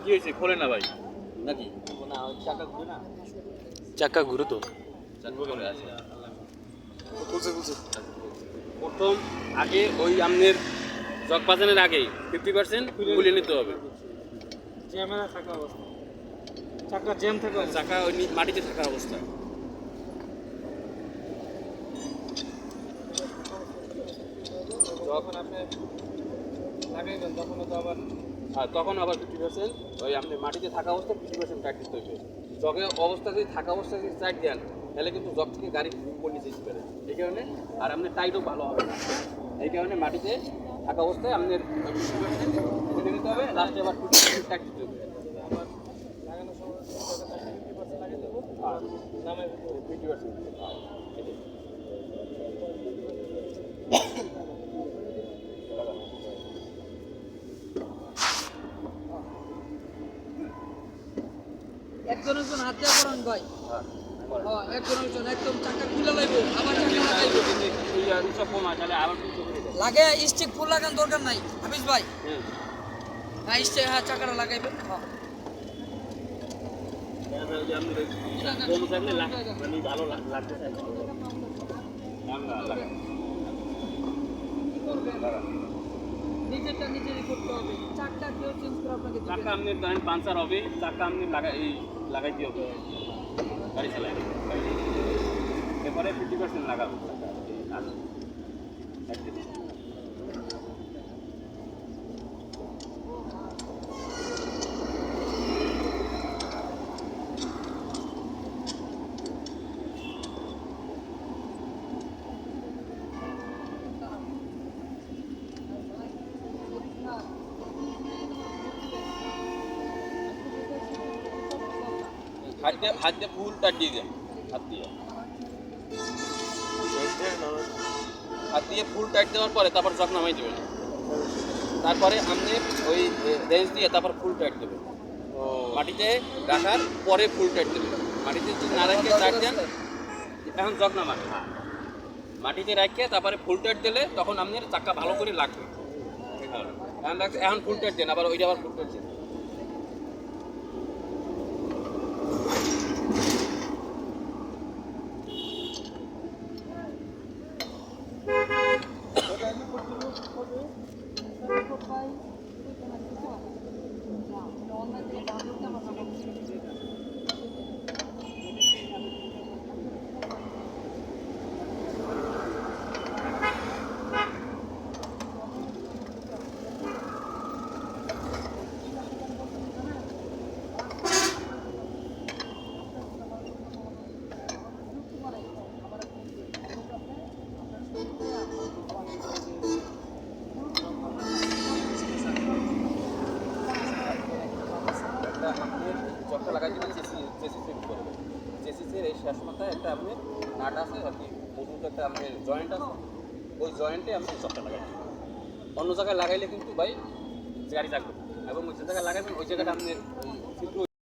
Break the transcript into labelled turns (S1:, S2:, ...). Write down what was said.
S1: কি হয়েছে খোলে না ভাই নাকি
S2: না চাকা ঘুরে না,
S3: চাক্কা ঘুরে তো
S1: চাকরি করে আছে
S3: খুলছে
S1: প্রথম আগে ওই আমনের জগ বাজানোর আগেই 50% খুলে নিতে হবে
S2: জ্যামে থাকা অবস্থা, চাকা জ্যাম থাকা অবস্থা।
S1: চাকা ওই মাটিতে থাকা অবস্থা
S2: যখন আপনি লাগাইবেন তখন তো আবার
S1: আর তখন আবার 50% ওই আপনি মাটিতে থাকা অবস্থা 50% টাইট দিতে হবে জগের অবস্থা যদি থাকা অবস্থা যদি টাইট দেন তাহলে কিন্তু জগ থেকে গাড়ি উপর নিচে যেতে পারে এই কারণে আর আপনার টাইটও ভালো হবে না এই কারণে মাটিতে থাকা অবস্থায় আপনার 50% খুলে নিতে হবে লাস্টে আবার 50% টাইট দিতে হবে
S2: আমার লাগানোর সময় 50% লাগিয়ে দেবো
S1: আর
S2: নামে
S1: 50%
S4: একজন একজন হাত দিয়ে করেন ভাই হ্যাঁ একজন একজন একদম চাকা খুলে লাইব আবার চাকা লাগাইব
S1: সব কমা তাহলে আবার কিছু করে দেয়
S4: লাগে স্টিক ফুল লাগান দরকার নাই হাফিজ ভাই
S1: হ্যাঁ
S4: হ্যাঁ স্টিক হ্যাঁ চাকাটা লাগাইবেন হ্যাঁ
S1: কম থাকলে মানে ভালো লাগতে চাই
S4: নিজেরটা নিজেরই করতে হবে চাকটা কেউ চেঞ্জ করে আপনাকে দিবে
S1: চাকা আপনি ধরেন পাঞ্চার হবে চাকা আপনি লাগাইতে হবে গাড়ি চালাই এরপরে 50% লাগাবো হাত দিয়ে ফুল টাট দিয়ে দেন হাত দিয়ে ফুল টাইট দেওয়ার পরে তারপর জগ নামাই দেবেন তারপরে আপনি ওই রেঞ্জ দিয়ে তারপর ফুল টাইট দেবেন মাটিতে রাখার পরে ফুল টাইট দেবেন মাটিতে যদি না রাখে টাইট দেন এখন জগ নামান মাটিতে রাখে তারপরে ফুল টাইট দিলে তখন আপনার চাক্কা ভালো করে লাগবে এখন ফুল টাইট দেন আবার ওইটা আবার ফুল টাইট দেন জগটা লাগাই দিবেন চেসিসের উপরে চেসিসের এই শেষ মাথায় একটা আপনার নাট আছে আর কি মজুত একটা আপনার জয়েন্ট আছে ওই জয়েন্টে আপনি জগটা লাগাই দেবেন অন্য জায়গায় লাগাইলে কিন্তু ভাই গাড়ি থাকবে এবং ওই যে জায়গায় লাগাবেন ওই জায়গাটা আপনার